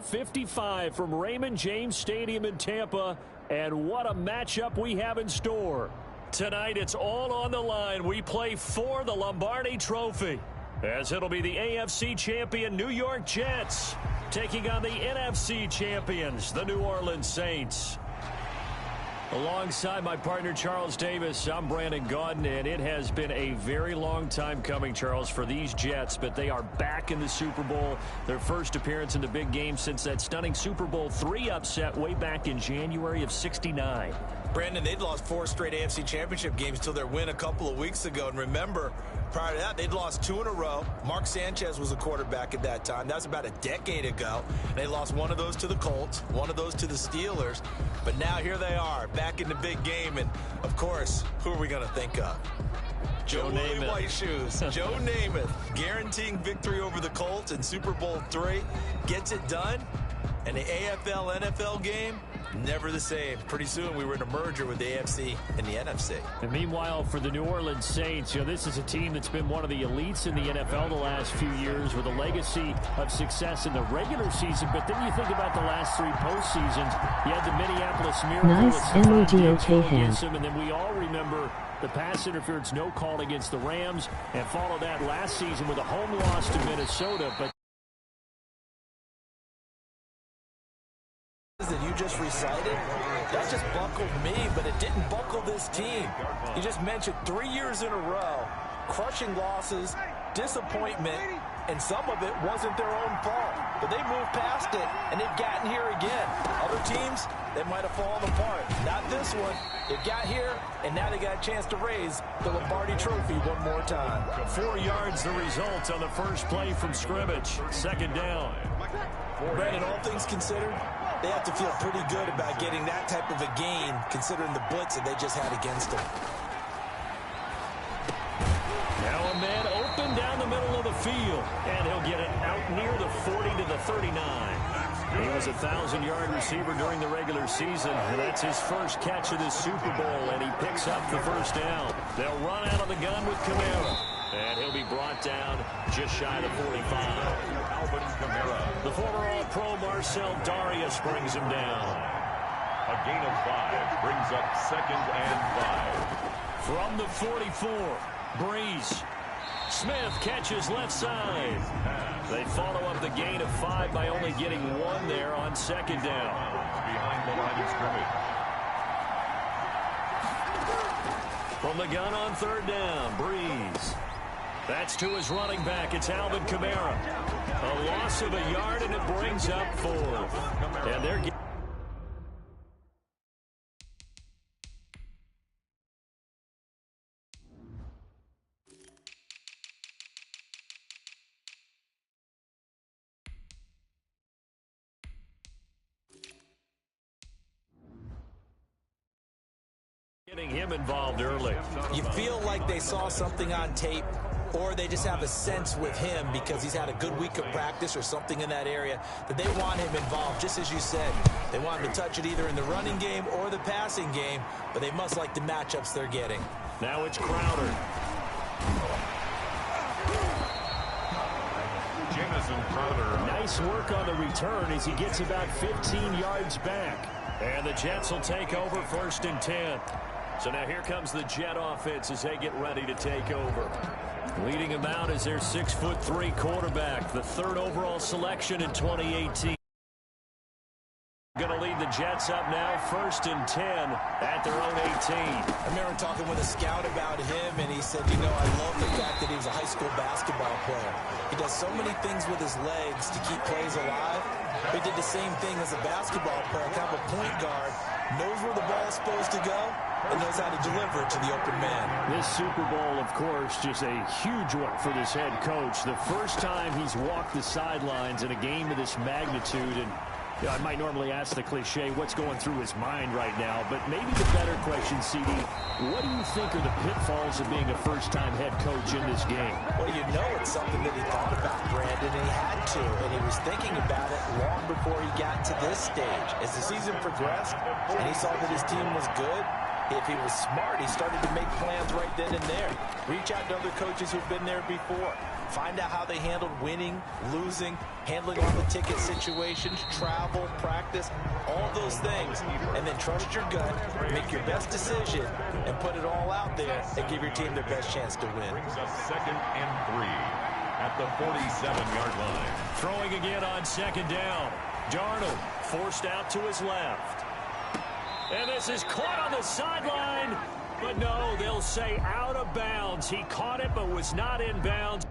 55 from Raymond James Stadium in Tampa, and what a matchup we have in store. Tonight, it's all on the line. We play for the Lombardi Trophy, as it'll be the AFC champion New York Jets taking on the NFC champions, the New Orleans Saints. Alongside my partner, Charles Davis, I'm Brandon Gaudin, and it has been a very long time coming, Charles, for these Jets, but they are back in the Super Bowl. Their first appearance in the big game since that stunning Super Bowl III upset way back in January of '69. Brandon, they'd lost 4 straight AFC Championship games till their win a couple of weeks ago. And remember, prior to that, they'd lost 2 in a row. Mark Sanchez was a quarterback at that time. That was about a decade ago. They lost 1 of those to the Colts, 1 of those to the Steelers. But now here they are, back in the big game. And, of course, who are we going to think of? Joe Namath. White shoes. Joe Namath guaranteeing victory over the Colts in Super Bowl III. Gets it done. And the AFL-NFL game, never the same. Pretty soon we were in a merger with the AFC and the NFC. And meanwhile, for the New Orleans Saints, this is a team that's been one of the elites in the NFL the last few years with a legacy of success in the regular season. But then you think about the last 3 postseasons. You had the Minneapolis Miracle. Nice emoji, okay hand. And then we all remember the pass interference no call against the Rams, and followed that last season with a home loss to Minnesota. But that you just recited, that just buckled me, but it didn't buckle this team. You just mentioned 3 years in a row, crushing losses, disappointment, and some of it wasn't their own fault. But they moved past it, and they've gotten here again. Other teams, they might have fallen apart. Not this one. They got here, and now they got a chance to raise the Lombardi Trophy one more time. 4 yards the result on the first play from scrimmage. 2nd down. Brandon, all things considered, they have to feel pretty good about getting that type of a gain, considering the blitz that they just had against them. Now a man open down the middle of the field, and he'll get it out near the 40 to the 39. He was a 1,000-yard receiver during the regular season, and that's his first catch of this Super Bowl, and he picks up the first down. They'll run out of the gun with Kamara, and he'll be brought down just shy of 45. Alvin Kamara. The former All-Pro Marcel Darius brings him down. A gain of 5 brings up 2nd and 5. From the 44, Breeze. Smith catches left side. They follow up the gain of 5 by only getting 1 there on 2nd down. Behind the line of scrimmage. From the gun on 3rd down, Breeze. That's to his running back. It's Alvin Kamara. A loss of a yard, and it brings up 4th. And they're getting him involved early. You feel like they saw something on tape, or they just have a sense with him because he's had a good week of practice or something in that area that they want him involved, just as you said. They want him to touch it either in the running game or the passing game, but they must like the matchups they're getting. Now it's Crowder. Jamison Crowder. Nice work on the return as he gets about 15 yards back. And the Jets will take over 1st and 10. So now here comes the Jet offense as they get ready to take over. Leading them out is their 6'3" quarterback, the 3rd overall selection in 2018. Going to lead the Jets up now, 1st and 10 at their own 18. I remember talking with a scout about him, and he said, I love the fact that he was a high school basketball player. He does so many things with his legs to keep plays alive. He did the same thing as a basketball player, kind of a point guard, knows where the ball is supposed to go, and knows how to deliver it to the open man. This Super Bowl, of course, just a huge one for this head coach. The first time he's walked the sidelines in a game of this magnitude, and I might normally ask the cliche, what's going through his mind right now, but maybe the better question, CD, what do you think are the pitfalls of being a first-time head coach in this game? Well, it's something that he thought about, Brandon, and he had to, and he was thinking about it long before he got to this stage. As the season progressed, and he saw that his team was good, if he was smart, he started to make plans right then and there. Reach out to other coaches who've been there before. Find out how they handled winning, losing, handling all the ticket situations, travel, practice, all those things, and then trust your gut, make your best decision, and put it all out there and give your team their best chance to win. Brings up 2nd and 3 at the 47-yard line. Throwing again on 2nd down. Darnold forced out to his left. And this is caught on the sideline. But no, they'll say out of bounds. He caught it but was not in bounds.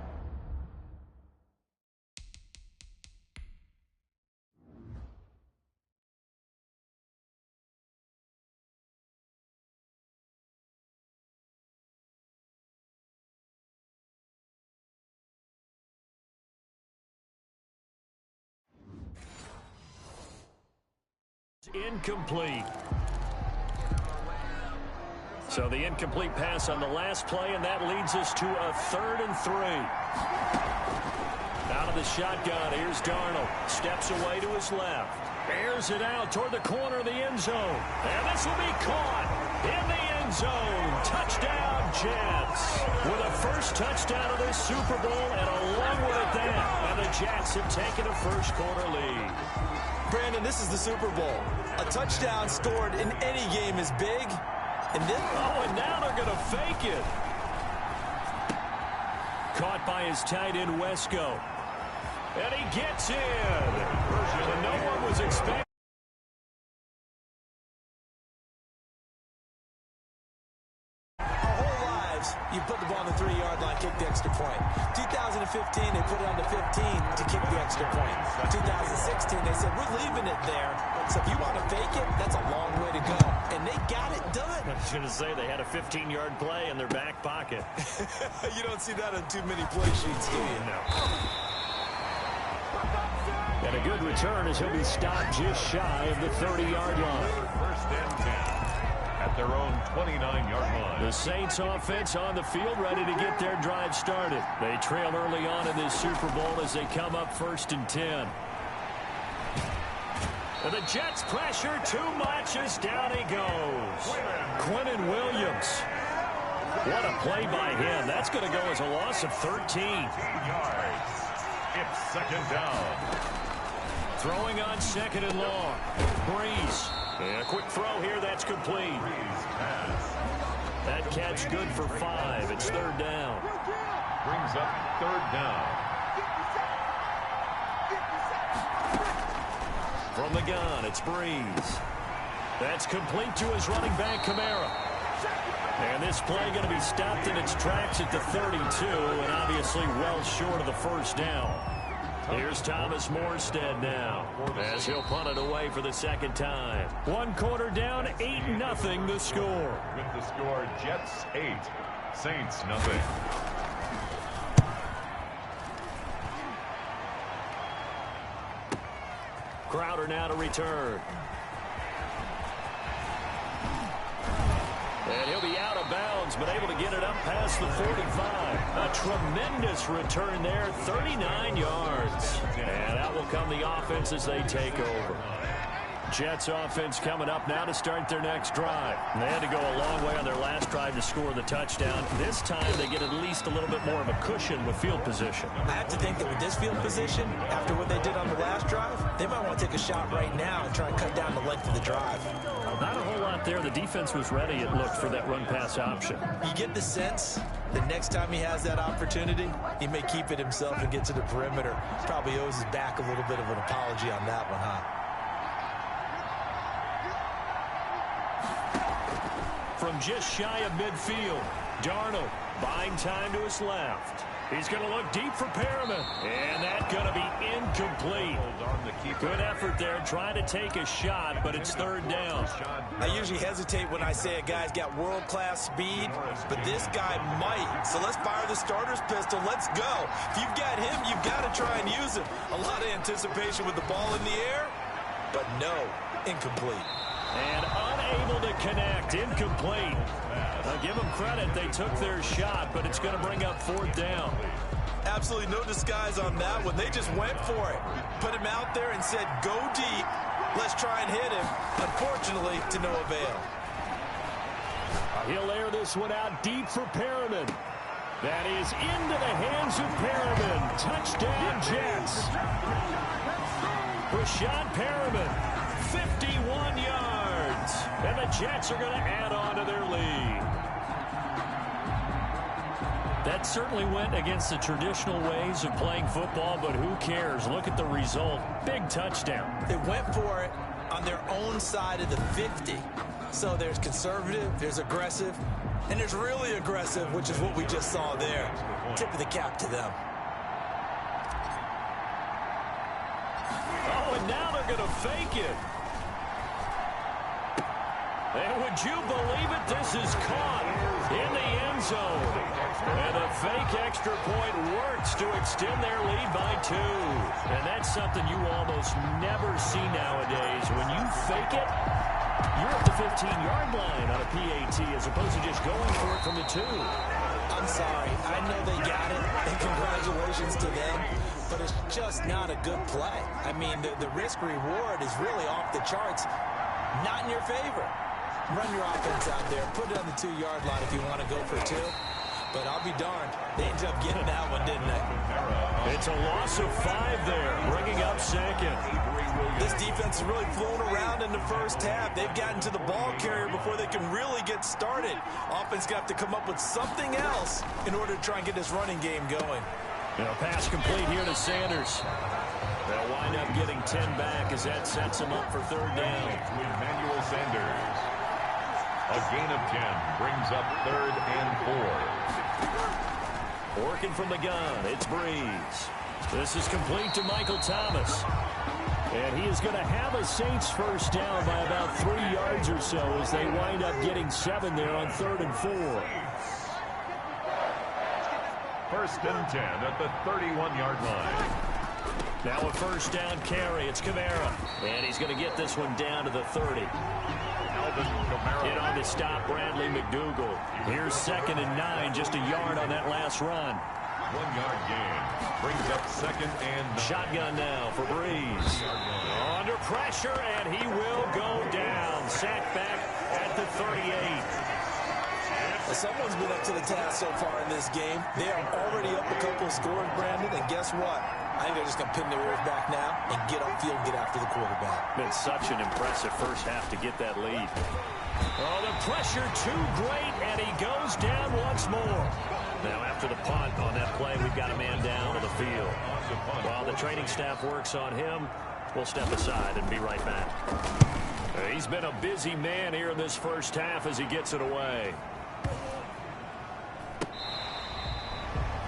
Incomplete. So the incomplete pass on the last play, and that leads us to a 3rd and 3. Out of the shotgun, here's Darnold. Steps away to his left. Airs it out toward the corner of the end zone. And this will be caught in the end zone. Touchdown, Jets. With a first touchdown of this Super Bowl and a long one at that. And the Jets have taken a first-quarter lead. Brandon, this is the Super Bowl. A touchdown scored in any game is big. And then, and now they're going to fake it. Caught by his tight end, Wesco. And he gets in. And no one was expecting. Our whole lives, you put the ball on the 3-yard line, kick the extra point. 2015, they put it on the 15 to kick the extra point. 2016, they said, we're leaving it there. So if you want to fake it, that's a long way to go. And they got it done. I was going to say they had a 15-yard play in their back pocket. You don't see that on too many play sheets, do you? No. And a good return as he'll be stopped just shy of the 30-yard line. 1st and 10 at their own 29-yard line. The Saints offense on the field, ready to get their drive started. They trail early on in this Super Bowl as they come up 1st and 10. And the Jets pressure too much as down he goes. Quinnen Williams. What a play by him. That's going to go as a loss of 13. Yards. It's 2nd down. Throwing on 2nd and long. Breeze. And a quick throw here. That's complete. That catch good for 5. It's 3rd down. Brings up 3rd down. From the gun, it's Breeze. That's complete to his running back, Kamara. And this play going to be stopped in its tracks at the 32, and obviously well short of the 1st down. Here's Thomas Morstead now, as he'll punt it away for the 2nd time. 1 quarter down, 8-0 the score. With the score, Jets 8, Saints nothing. Crowder now to return. And he'll be out of bounds, but able to get it up past the 45. A tremendous return there, 39 yards. And out will come the offense as they take over. Jets offense coming up now to start their next drive. And they had to go a long way on their last drive to score the touchdown. This time they get at least a little bit more of a cushion with field position. I have to think that with this field position, after what they did on the last drive, they might want to take a shot right now and try and cut down the length of the drive. Not a whole lot there. The defense was ready, it looked, for that run-pass option. You get the sense that next time he has that opportunity, he may keep it himself and get to the perimeter. Probably owes his back a little bit of an apology on that one, huh? From just shy of midfield, Darnold buying time to his left. He's going to look deep for Perriman, and that's going to be incomplete. Good effort there, trying to take a shot, but it's 3rd down. I usually hesitate when I say a guy's got world-class speed, but this guy might. So let's fire the starter's pistol. Let's go. If you've got him, you've got to try and use him. A lot of anticipation with the ball in the air, but no, incomplete. And unable to connect, incomplete. I'll give them credit, they took their shot, but it's going to bring up 4th down. Absolutely no disguise on that one. They just went for it. Put him out there and said, go deep. Let's try and hit him. Unfortunately, to no avail. He'll air this one out deep for Perriman. That is into the hands of Perriman. Touchdown, Jets. Breshad Perriman, 51 yards. And the Jets are going to add on to their lead. That certainly went against the traditional ways of playing football, but who cares? Look at the result. Big touchdown. They went for it on their own side of the 50. So there's conservative, there's aggressive, and there's really aggressive, which is what we just saw there. Tip of the cap to them. Oh, and now they're going to fake it. And would you believe it? This is caught in the end zone. And a fake extra point works to extend their lead by 2. And that's something you almost never see nowadays. When you fake it, you're at the 15-yard line on a PAT as opposed to just going for it from the 2. I'm sorry. I know they got it, and congratulations to them, but it's just not a good play. I mean, the risk-reward is really off the charts. Not in your favor. Run your offense out there. Put it on the 2-yard line if you want to go for 2. But I'll be darned. They ended up getting that one, didn't they? It's a loss of 5 there, bringing up second. This defense is really flown around in the first half. They've gotten to the ball carrier before they can really get started. Offense got to come up with something else in order to try and get this running game going. Now, pass complete here to Sanders. They'll wind up getting 10 back as that sets them up for 3rd down. Emmanuel Sanders. A gain of 10 brings up 3rd and 4. Working from the gun, it's Breeze. This is complete to Michael Thomas. And he is going to have a Saints first down by about 3 yards or so as they wind up getting 7 there on 3rd and 4. 1st and 10 at the 31-yard line. Now a first down carry. It's Kamara. And he's going to get this one down to the 30. Alvin Kamara. Hit on to stop Bradley McDougald. Here's 2nd and 9, just a yard on that last run. 1-yard gain. Brings up 2nd and 9. Shotgun now for Breeze. Under pressure, and he will go down. Sacked back at the 38. Someone's been up to the task so far in this game. They are already up a couple of scores, Brandon, and guess what? I think they're just going to pin their ears back now and get upfield and get after the quarterback. Been such an impressive first half to get that lead. Oh, the pressure too great, and he goes down once more. Now, after the punt on that play, we've got a man down on the field. While the training staff works on him, we'll step aside and be right back. He's been a busy man here in this first half as he gets it away.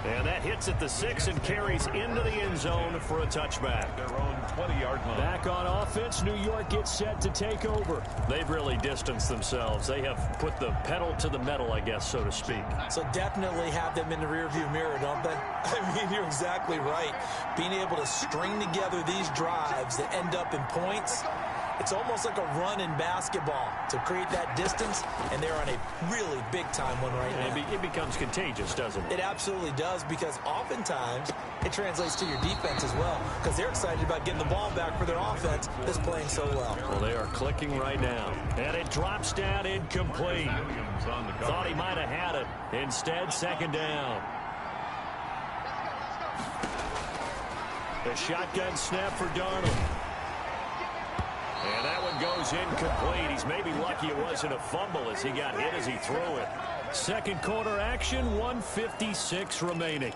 And that hits at the 6 and carries into the end zone for a touchback. Their own 20-yard line. Back on offense, New York gets set to take over. They've really distanced themselves. They have put the pedal to the metal, I guess, so to speak. So definitely have them in the rearview mirror, don't they? I mean, you're exactly right. Being able to string together these drives that end up in points, it's almost like a run in basketball to create that distance, and they're on a really big-time one right now. It becomes contagious, doesn't it? It absolutely does, because oftentimes it translates to your defense as well, because they're excited about getting the ball back for their offense that's playing so well. Well, they are clicking right now. And it drops down incomplete. Thought he might have had it. Instead, 2nd down. The shotgun snap for Darnold. And that one goes incomplete. He's maybe lucky it wasn't a fumble as he got hit as he threw it. Second quarter action, 1:56 remaining.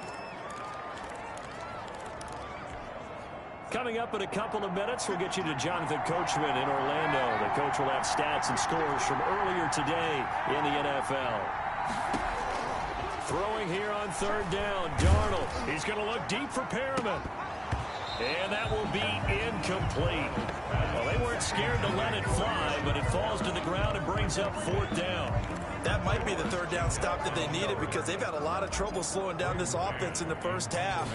Coming up in a couple of minutes, we'll get you to Jonathan Coachman in Orlando. The coach will have stats and scores from earlier today in the NFL. Throwing here on 3rd down, Darnold. He's going to look deep for Perriman. And that will be incomplete. Well, they weren't scared to let it fly, but it falls to the ground and brings up 4th down. That might be the 3rd down stop that they needed, because they've had a lot of trouble slowing down this offense in the first half.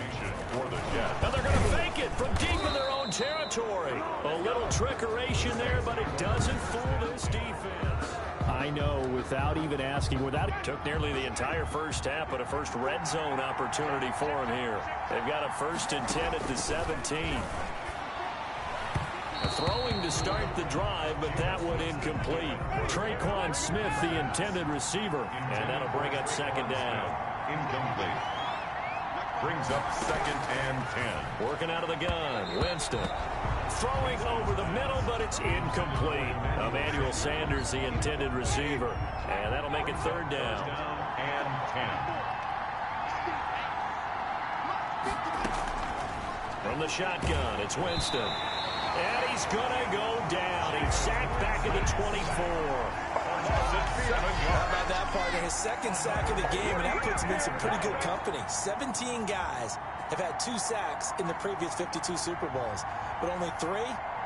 Now they're going to fake it from deep in their own territory. A little trickeration there, but it doesn't fool this defense. I know, without even asking, it took nearly the entire first half, but a first red zone opportunity for him here. They've got a 1st and 10 at the 17. Throwing to start the drive, but that one incomplete. Traquan Smith, the intended receiver, and that'll bring up 2nd down. incomplete. Brings up second and 10. Working out of the gun. Winston throwing over the middle, but it's incomplete. Emmanuel Sanders, the intended receiver. And that'll make it third down. And 10. From the shotgun, it's Winston. And he's going to go down. He's sacked back at the 24. How about that part? His second sack of the game, and that puts him in some pretty good company. 17 guys have had 2 sacks in the previous 52 Super Bowls, but only 3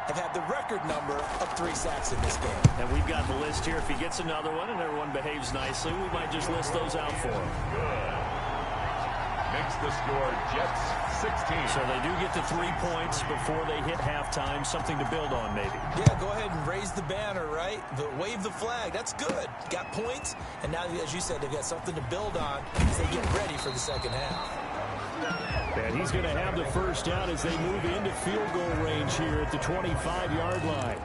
have had the record number of 3 sacks in this game. And we've got the list here. If he gets another one and everyone behaves nicely, we might just list those out for him. Good. Makes the score Jets 16. So they do get to 3 points before they hit halftime. Something to build on, maybe. Yeah, go ahead and raise the banner, right? Wave the flag. That's good. Got points, and now, as you said, they've got something to build on as they get ready for the second half. And he's going to have the first down as they move into field goal range here at the 25-yard line.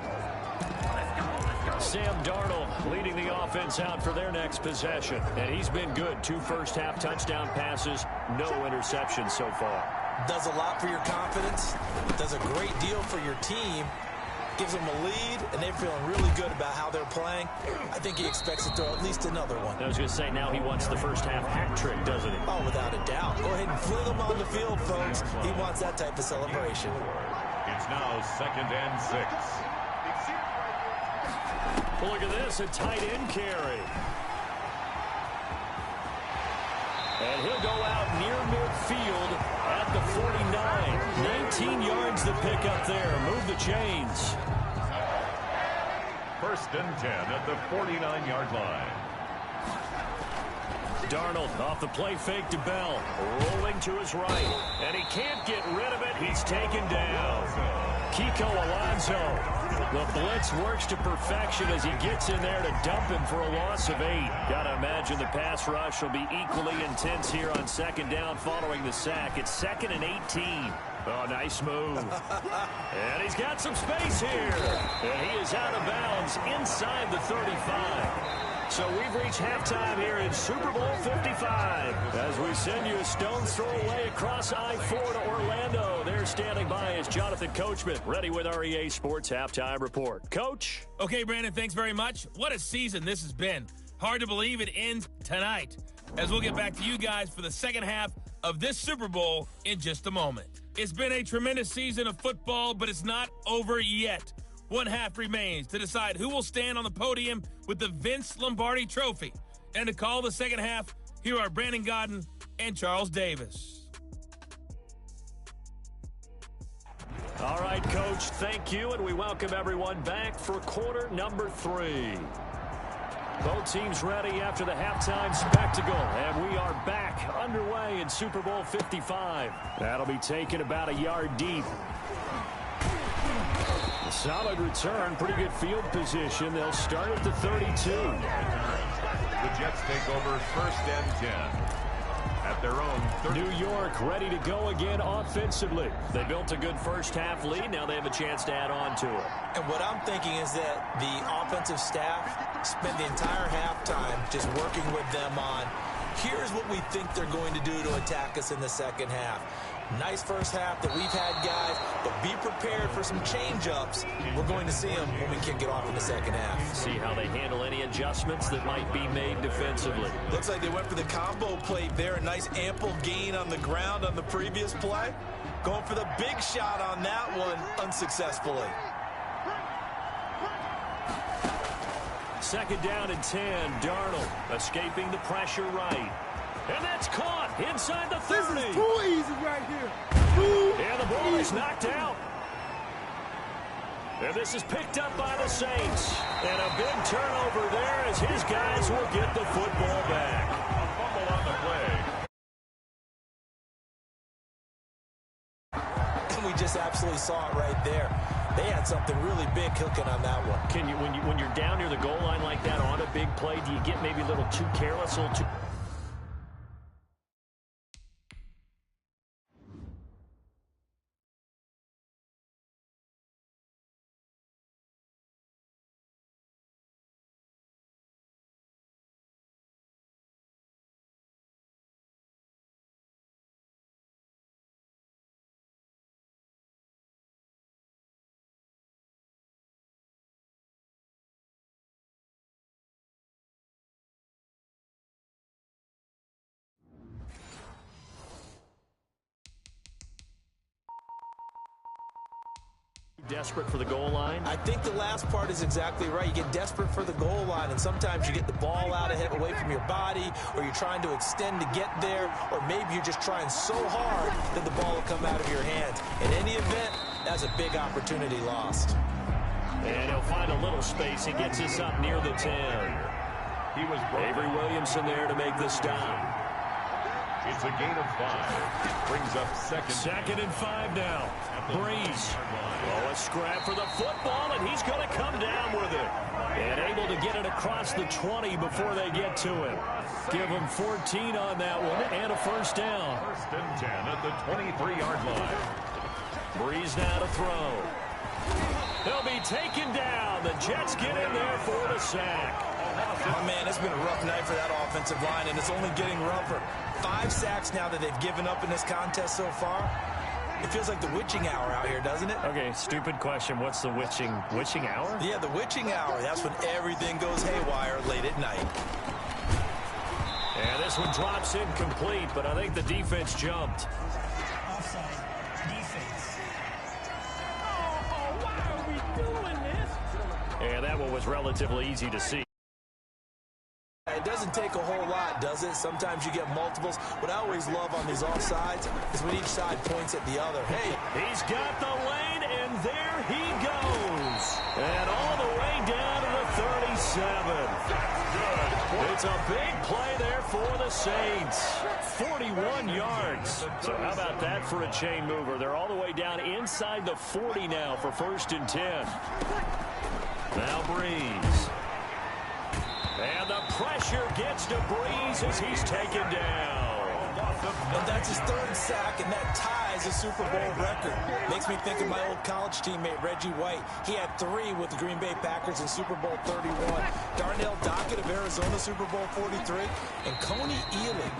Sam Darnold leading the offense out for their next possession. And he's been good. 2 first-half touchdown passes, no interceptions so far. Does a lot for your confidence. Does a great deal for your team. Gives them a lead, and they're feeling really good about how they're playing. I think he expects to throw at least another one. I was going to say, now he wants the first-half hat trick, doesn't he? Oh, without a doubt. Go ahead and fling him on the field, folks. He wants that type of celebration. It's now second and 6. Well, look at this, a tight end carry. And he'll go out near midfield at the 49. 19 yards to pick up there. Move the chains. First and 10 at the 49-yard line. Darnold off the play fake to Bell. Rolling to his right. And he can't get rid of it. He's taken down. Kiko Alonso. The blitz works to perfection as he gets in there to dump him for a loss of 8. Gotta imagine the pass rush will be equally intense here on second down following the sack. It's second and 18. Oh, nice move. And he's got some space here. And he is out of bounds inside the 35. So we've reached halftime here in Super Bowl 55. As we send you a stone's throw away across I-4 to Orlando. There standing by is Jonathan Coachman, ready with our EA Sports Halftime Report. Coach? Okay, Brandon, thanks very much. What a season this has been. Hard to believe it ends tonight, as we'll get back to you guys for the second half of this Super Bowl in just a moment. It's been a tremendous season of football, but it's not over yet. One half remains to decide who will stand on the podium with the Vince Lombardi Trophy. And to call the second half, here are Brandon Gaudin and Charles Davis. All right, Coach, thank you, and we welcome everyone back for quarter number 3. Both teams ready after the halftime spectacle, and we are back underway in Super Bowl 55. That'll be taken about a yard deep. A solid return, pretty good field position. They'll start at the 32. The Jets take over first and 10 at their own 30. New York ready to go again offensively. They built a good first-half lead. Now they have a chance to add on to it. And what I'm thinking is that the offensive staff spent the entire halftime just working with them on, here's what we think they're going to do to attack us in the second half. Nice first half that we've had, guys, but be prepared for some change-ups. We're going to see them when we kick it off in the second half. See how they handle any adjustments that might be made defensively. Looks like they went for the combo play there. A nice ample gain on the ground on the previous play. Going for the big shot on that one unsuccessfully. Second down and 10. Darnold escaping the pressure right. And that's caught inside the 30. This is too easy right here. And the ball is knocked out. And this is picked up by the Saints. And a big turnover there as his guys will get the football back. A fumble on the play. And we just absolutely saw it right there. They had something really big cooking on that one. Can you, when you're down near the goal line like that on a big play, do you get maybe a little too careless, a little too... Desperate for the goal line? I think the last part is exactly right. You get desperate for the goal line, and sometimes you get the ball out of it away from your body, or you're trying to extend to get there, or maybe you're just trying so hard that the ball will come out of your hands. In any event, that's a big opportunity lost. And he'll find a little space. He gets us up near the 10. He was Avery Williamson there to make the stop. It's a gain of 5. Brings up second and 5 now. Breeze. Oh, a scrap for the football, and he's going to come down with it. And able to get it across the 20 before they get to him. Give him 14 on that one and a first down. 1st and 10 at the 23-yard line. Breeze now to throw. He'll be taken down. The Jets get in there for the sack. Oh, man, it's been a rough night for that offensive line, and it's only getting rougher. 5 sacks now that they've given up in this contest so far. It feels like the witching hour out here, doesn't it? Okay, stupid question. What's the witching hour? Yeah, the witching hour. That's when everything goes haywire late at night. And this one drops incomplete, but I think the defense jumped. Offside. Defense. Oh, why are we doing this? And that one was relatively easy to see. It doesn't take a whole lot, does it? Sometimes you get multiples. What I always love on these offsides is when each side points at the other. Hey, he's got the lane, and there he goes. And all the way down to the 37. Good. It's a big play there for the Saints. 41 yards. So how about that for a chain mover? They're all the way down inside the 40 now for 1st and 10. Now Breeze. And the pressure gets to Breeze as he's taken down. And that's his 3rd sack, and that ties a Super Bowl record. Makes me think of my old college teammate, Reggie White. He had 3 with the Green Bay Packers in Super Bowl 31. Darnell Dockett of Arizona, Super Bowl 43. And Coney Ealy,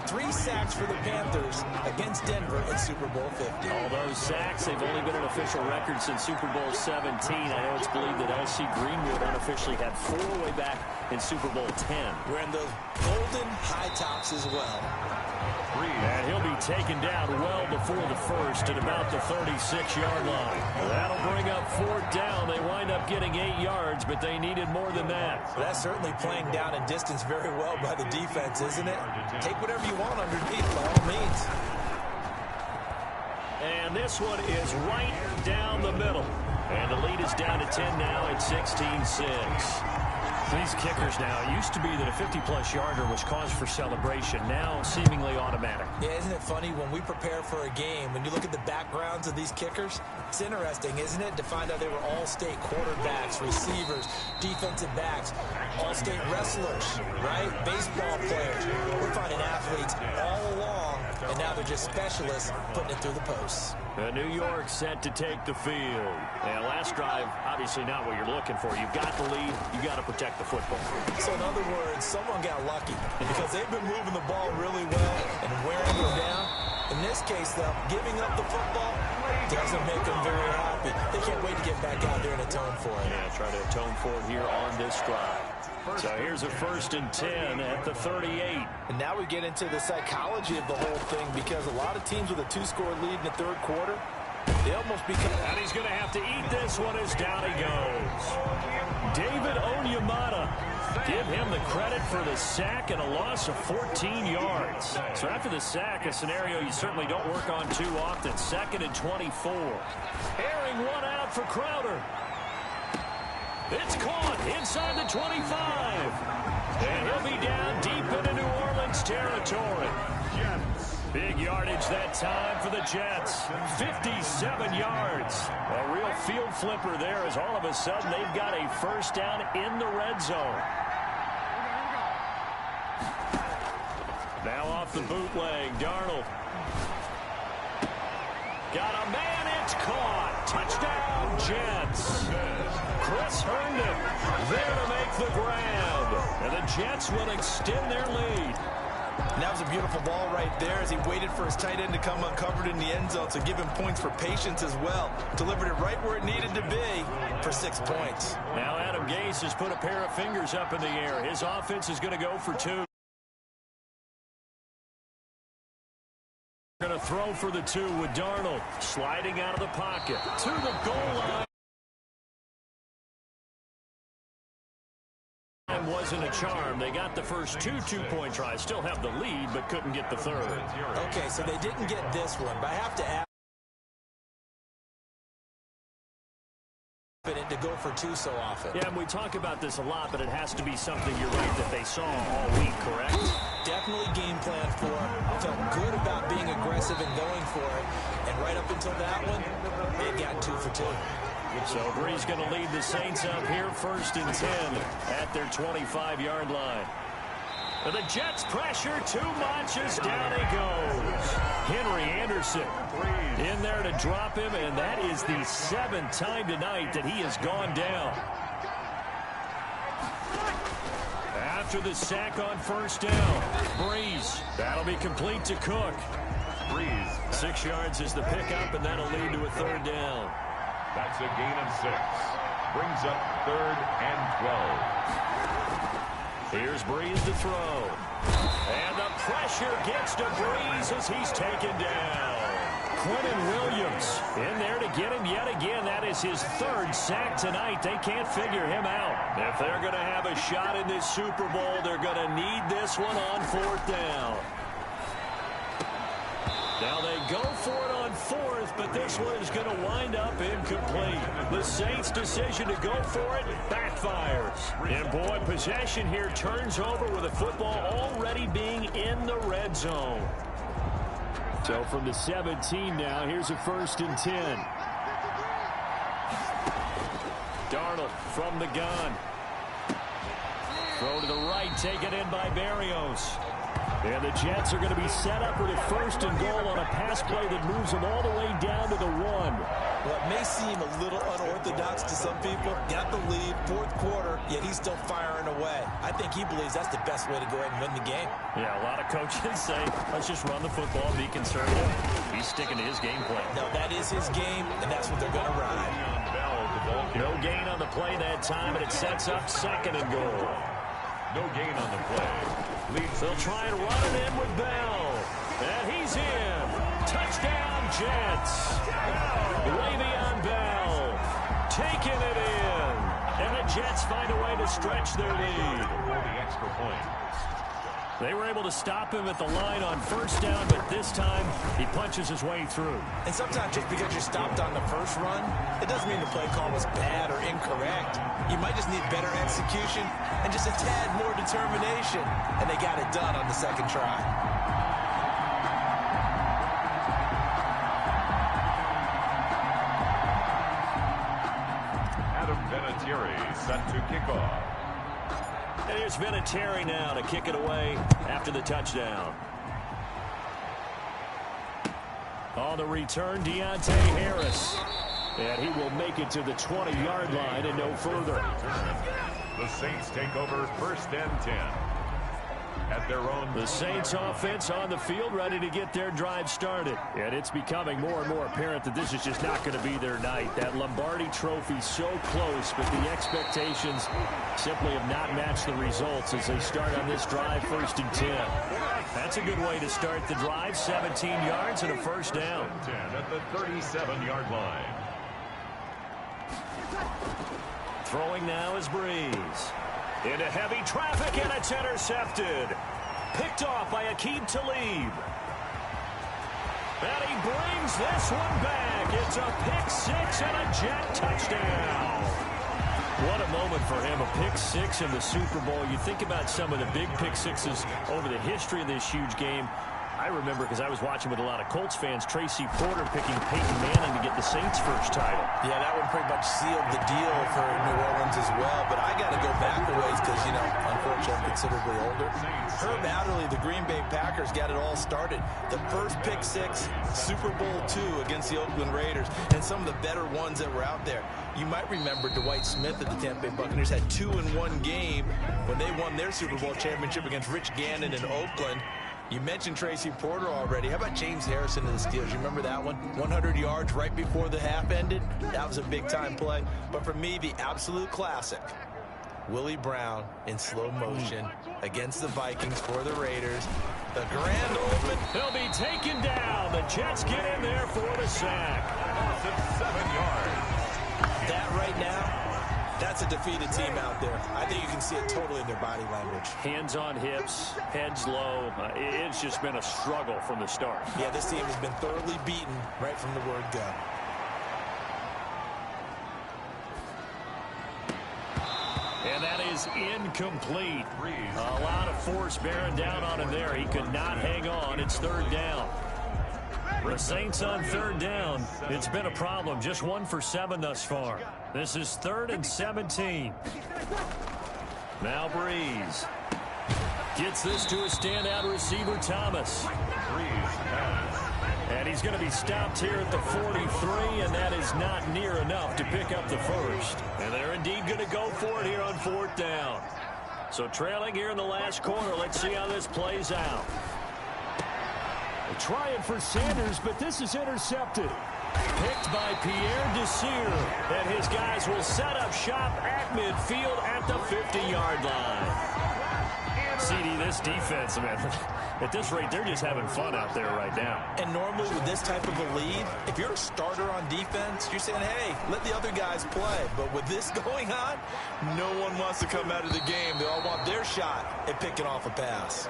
3 sacks for the Panthers against Denver in Super Bowl 50. All those sacks, they've only been an official record since Super Bowl 17. I know it's believed that L.C. Greenwood unofficially had 4 way back in Super Bowl 10. Wearing those golden high tops as well. And he'll be taken down well before the 1st at about the 36-yard line. That'll bring up 4th down. They wind up getting 8 yards, but they needed more than that. Well, that's certainly playing down in distance very well by the defense, isn't it? Take whatever you want underneath by all means. And this one is right down the middle. And the lead is down to 10 now at 16-6. These kickers now, it used to be that a 50-plus yarder was cause for celebration. Now seemingly automatic. Yeah, isn't it funny when we prepare for a game, when you look at the backgrounds of these kickers, it's interesting, isn't it, to find out they were all-state quarterbacks, receivers, defensive backs, all-state wrestlers, right? Baseball players. We're finding athletes all along, and now they're just specialists putting it through the posts. New York set to take the field. And last drive, obviously not what you're looking for. You've got the lead. You've got to protect the football. So in other words, someone got lucky because they've been moving the ball really well and wearing them down. In this case, though, giving up the football doesn't make them very happy. They can't wait to get back out there and atone for it. Yeah, try to atone for it here on this drive. So here's a 1st and 10 at the 38. And now we get into the psychology of the whole thing because a lot of teams with a 2-score lead in the 3rd quarter, they almost become... And he's going to have to eat this one as down he goes. David Onyemata. Give him the credit for the sack and a loss of 14 yards. So after the sack, a scenario you certainly don't work on too often. 2nd and 24. Airing one out for Crowder. It's caught inside the 25. And he'll be down deep into New Orleans territory. Big yardage that time for the Jets. 57 yards. A real field flipper there as all of a sudden they've got a 1st down in the red zone. Now off the bootleg, Darnold. Got a man, it's caught. Touchdown, Jets. Chris Herndon there to make the grab. And the Jets will extend their lead. And that was a beautiful ball right there as he waited for his tight end to come uncovered in the end zone to give him points for patience as well. Delivered it right where it needed to be for 6 points. Now Adam Gase has put a pair of fingers up in the air. His offense is going to go for 2. Going to throw for the 2 with Darnold sliding out of the pocket to the goal line. Wasn't a charm. They got the first 2 two-point tries. Still have the lead, but couldn't get the third. Okay, so they didn't get this one, but I have to ask to go for 2 so often. Yeah, and we talk about this a lot, but it has to be something, you're right, that they saw all week, correct? Definitely game plan for it. Felt good about being aggressive and going for it. And right up until that one, they had gotten 2 for 2. So Brees going to lead the Saints up here, 1st and 10 at their 25-yard line. And the Jets pressure too much as down he goes. Henry Anderson in there to drop him, and that is the 7th time tonight that he has gone down. After the sack on 1st down, Brees. That'll be complete to Cook. Brees. 6 yards is the pickup, and that'll lead to a 3rd down. That's a gain of 6. Brings up 3rd and 12. Here's Brees to throw. And the pressure gets to Brees as he's taken down. Quentin Williams in there to get him yet again. That is his 3rd sack tonight. They can't figure him out. If they're going to have a shot in this Super Bowl, they're going to need this one on 4th down. Now they go for it on 4th, but this one is going to wind up incomplete. The Saints' decision to go for it backfires. And boy, possession here turns over with the football already being in the red zone. So from the 17 now, here's a 1st and 10. Darnold from the gun. Throw to the right, taken in by Berrios. And the Jets are going to be set up with a 1st and goal on a pass play that moves them all the way down to the 1. Well, it may seem a little unorthodox to some people. Got the lead, 4th quarter, yet he's still firing away. I think he believes that's the best way to go ahead and win the game. Yeah, a lot of coaches say, let's just run the football and be conservative. He's sticking to his game plan. No, that is his game, and that's what they're going to ride. No gain on the play that time, and it sets up 2nd and goal. No gain on the play. They'll try and run it in with Bell. And he's in. Touchdown, Jets. Le'Veon Bell taking it in. And the Jets find a way to stretch their lead. The extra point. They were able to stop him at the line on 1st down, but this time he punches his way through. And sometimes just because you're stopped on the first run, it doesn't mean the play call was bad or incorrect. You might just need better execution and just a tad more determination. And they got it done on the 2nd try. Adam Vinatieri set to kick off. And here's Vinatieri now to kick it away after the touchdown. On the return, Deontay Harris. And he will make it to the 20-yard line and no further. The Saints take over 1st and 10. At their own. The Saints offense on the field ready to get their drive started. And it's becoming more and more apparent that this is just not going to be their night. That Lombardi Trophy so close, but the expectations simply have not matched the results as they start on this drive 1st and 10. That's a good way to start the drive. 17 yards and a 1st down. 10 at the 37-yard line. Throwing now is Brees. Into heavy traffic, and it's intercepted. Picked off by Aqib Talib. And he brings this one back. It's a pick-6 and a Jet touchdown. What a moment for him, a pick-6 in the Super Bowl. You think about some of the big pick-6s over the history of this huge game. I remember, because I was watching with a lot of Colts fans, Tracy Porter picking Peyton Manning to get the Saints' first title. Yeah, that one pretty much sealed the deal for New Orleans as well. But I got to go back a ways because, you know, unfortunately I'm considerably older. Herb Adderley, the Green Bay Packers, got it all started. The first pick-6, Super Bowl II against the Oakland Raiders, and some of the better ones that were out there. You might remember Dwight Smith at the Tampa Bay Buccaneers had 2 in one game when they won their Super Bowl championship against Rich Gannon in Oakland. You mentioned Tracy Porter already. How about James Harrison to the Steelers? You remember that one? 100 yards right before the half ended? That was a big-time play. But for me, the absolute classic, Willie Brown in slow motion against the Vikings for the Raiders. The grand opening. He'll be taken down. The Jets get in there for the sack. Loss of 7 yards. That right now, that's a defeated team out there. I think you can see it totally in their body language. Hands on hips, heads low. It's just been a struggle from the start. Yeah, this team has been thoroughly beaten right from the word go. And that is incomplete. A lot of force bearing down on him there. He could not hang on. It's third down. The Saints on third down. It's been a problem. Just 1 for 7 thus far. This is 3rd and 17. Now Breeze gets this to a standout receiver, Thomas. And he's going to be stopped here at the 43, and that is not near enough to pick up the first. And they're indeed going to go for it here on 4th down. So trailing here in the last quarter. Let's see how this plays out. They're trying for Sanders, but this is intercepted. Picked by Pierre Desir. And his guys will set up shop at midfield at the 50-yard line. CD, this defense, man, at this rate, they're just having fun out there right now. And normally with this type of a lead, if you're a starter on defense, you're saying, hey, let the other guys play. But with this going on, no one wants to come out of the game. They all want their shot at picking off a pass.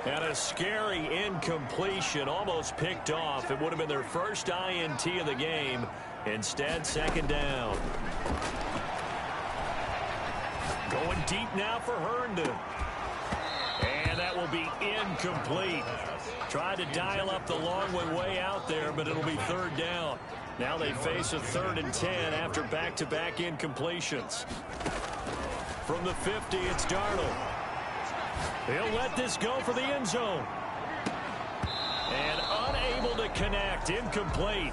And a scary incompletion, almost picked off. It would have been their first INT of the game. Instead, 2nd down. Going deep now for Herndon. And that will be incomplete. Tried to dial up the long way out there, but it'll be 3rd down. Now they face a 3rd and 10 after back-to-back incompletions. From the 50, it's Darnold. He'll let this go for the end zone. And unable to connect. Incomplete.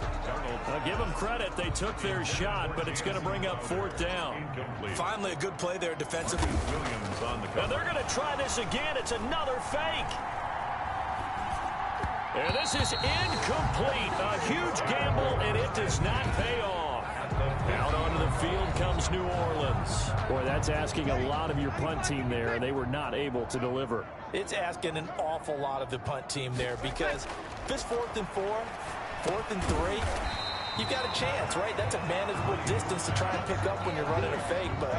I'll give them credit. They took their shot, but it's going to bring up 4th down. Finally, a good play there defensively. Williams on the cover. And they're going to try this again. It's another fake. And this is incomplete. A huge gamble, and it does not pay off. Out onto the field comes New Orleans. Boy, that's asking a lot of your punt team there, and they were not able to deliver. It's asking an awful lot of the punt team there because if it's 4th and 4, 4th and 3, you've got a chance, right? That's a manageable distance to try and pick up when you're running a fake. But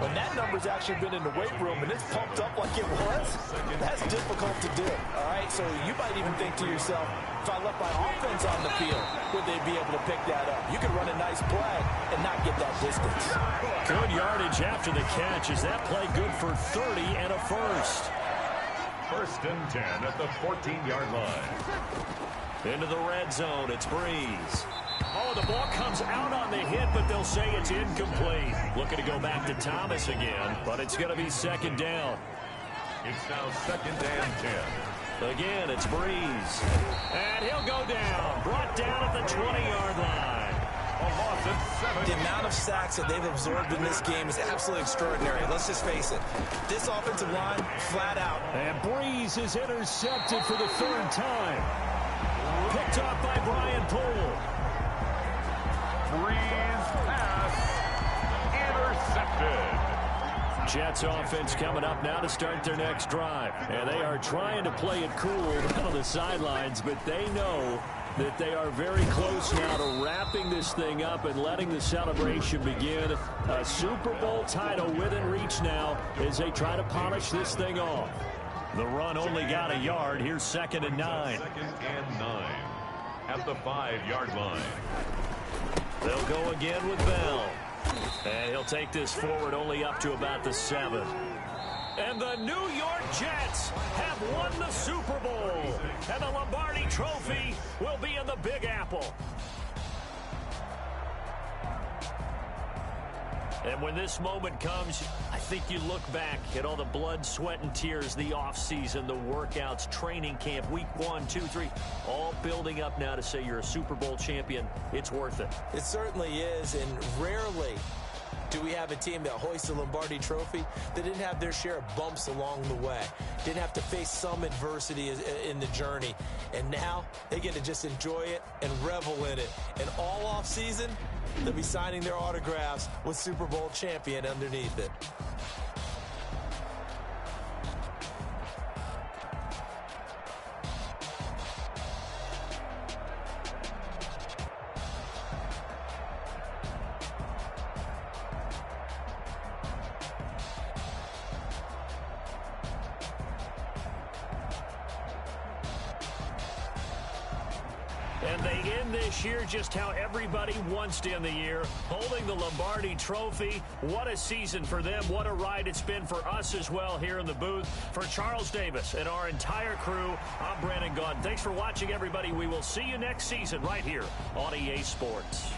when that number's actually been in the weight room and it's pumped up like it was, that's difficult to do, all right? So you might even think to yourself, if I left my offense on the field, would they be able to pick that up? You could run a nice play and not get that distance. Good yardage after the catch. Is that play good for 30 and a first? 1st and 10 at the 14-yard line. Into the red zone. It's Breeze. Oh, the ball comes out on the hit, but they'll say it's incomplete. Looking to go back to Thomas again, but it's going to be 2nd down. It's now 2nd and 10. Again, it's Breeze. And he'll go down. Brought down at the 20-yard line. A loss of 7. The amount of sacks that they've absorbed in this game is absolutely extraordinary. Let's just face it. This offensive line, flat out. And Breeze is intercepted for the 3rd time. Picked off by Brian Poole. Breeze pass intercepted. Jets offense coming up now to start their next drive. And they are trying to play it cool on the sidelines, but they know that they are very close now to wrapping this thing up and letting the celebration begin. A Super Bowl title within reach now as they try to polish this thing off. The run only got a yard. Here's 2nd and 9. 2nd and 9 at the 5-yard line. They'll go again with Bell. And he'll take this forward only up to about the 7. And the New York Jets have won the Super Bowl. And the Lombardi Trophy will be in the Big Apple. And when this moment comes, I think you look back at all the blood, sweat, and tears, the offseason, the workouts, training camp, week 1, 2, 3, all building up now to say you're a Super Bowl champion. It's worth it. It certainly is, and rarely do we have a team that hoists the Lombardi Trophy that didn't have their share of bumps along the way, didn't have to face some adversity in the journey, and now they get to just enjoy it and revel in it. And all offseason, they'll be signing their autographs with Super Bowl champion underneath it. And they end this year just how everybody wants to end the year, holding the Lombardi Trophy. What a season for them. What a ride it's been for us as well here in the booth. For Charles Davis and our entire crew, I'm Brandon Gaudin. Thanks for watching, everybody. We will see you next season right here on EA Sports.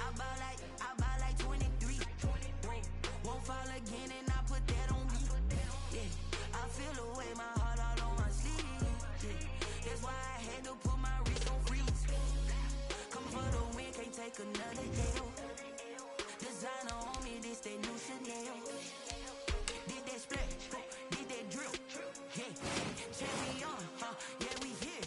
I ball like 23. Won't fall again and I put that on me. Yeah, I feel the way, my heart all on my sleeve. Yeah, that's why I had to put my wrist on freeze. Come for the win, can't take another L. Designer on me, this that new Chanel. Did that splash, did that drill. Yeah, champion, yeah, we here.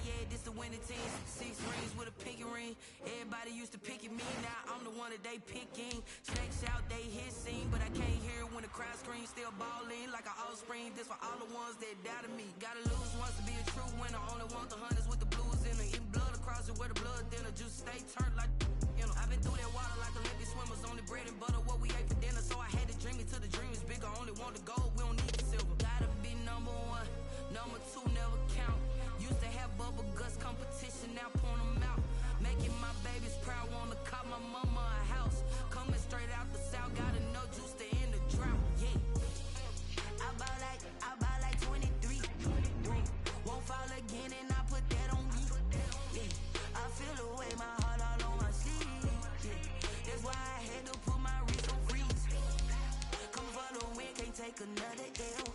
Yeah, this the winning team. 6 rings with a pinky ring. Everybody used to pick at me, now I'm the one that they picking. Snakes out, they hit scene, but I can't hear it when the crowd screams. Still balling like an offspring. This for all the ones that doubted me. Gotta lose once to be a true winner. Only want the hunters with the blues in it. Eating blood across it where the blood thinner. Just stay turned like, you know. I've been through that water like Olympic swimmers. Only bread and butter, what we ate for dinner. So I had to dream it till the dream is bigger. Only want the gold, we don't need the silver. Gotta be number 1, number 2 never count. Used to have bubble guts competition, now point them out. Making my babies proud, wanna cop my mama a house. Coming straight out the south, gotta know juice to end the drought. Yeah, I ball like 23. Won't fall again and I put that on me. Yeah, I feel the way, my heart all on my sleeve. Yeah, that's why I had to put my wrist on freeze. Come for the win, can't take another L.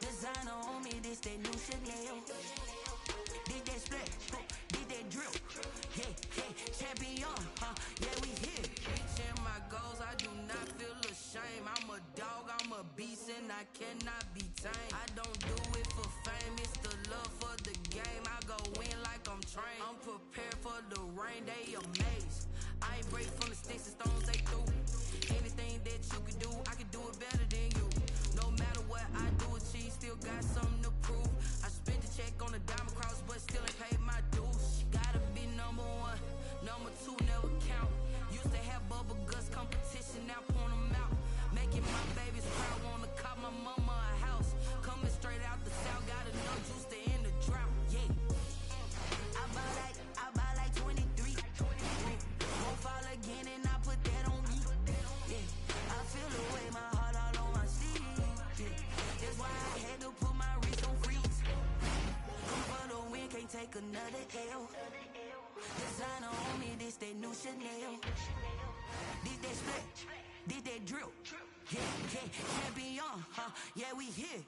Designer on me, this that new Chanel. Did that splash, did that drill. Yeah, champion, yeah, we here. Reaching my goals, I do not feel ashamed. I'm a dog, I'm a beast, and I cannot be tamed. I don't do it for fame, it's the love for the game. I go in like I'm trained. I'm prepared for the rain, they amazed. I ain't break from the sticks and stones they threw. Anything that you can do, I can do it better than you. No matter what I do, achieve, still got something to prove. I spent the check on the diamond cross, but still ain't paid my dues. Gotta be number 1, number 2 never count. Used to have bubble guts competition, now point them out. Making my babies proud, wanna cop my mama a house. Coming straight out the south, gotta know juice to end the drought. Yeah, I ball like 23. Won't fall again and I put that on me. Yeah, I feel the way, my heart all on my sleeve. Yeah, that's why I had to put my wrist on freeze. Come for the win, can't take another L. Designer on me, this that new Chanel. Did that splash, did that drill. Yeah, champion, yeah, we here.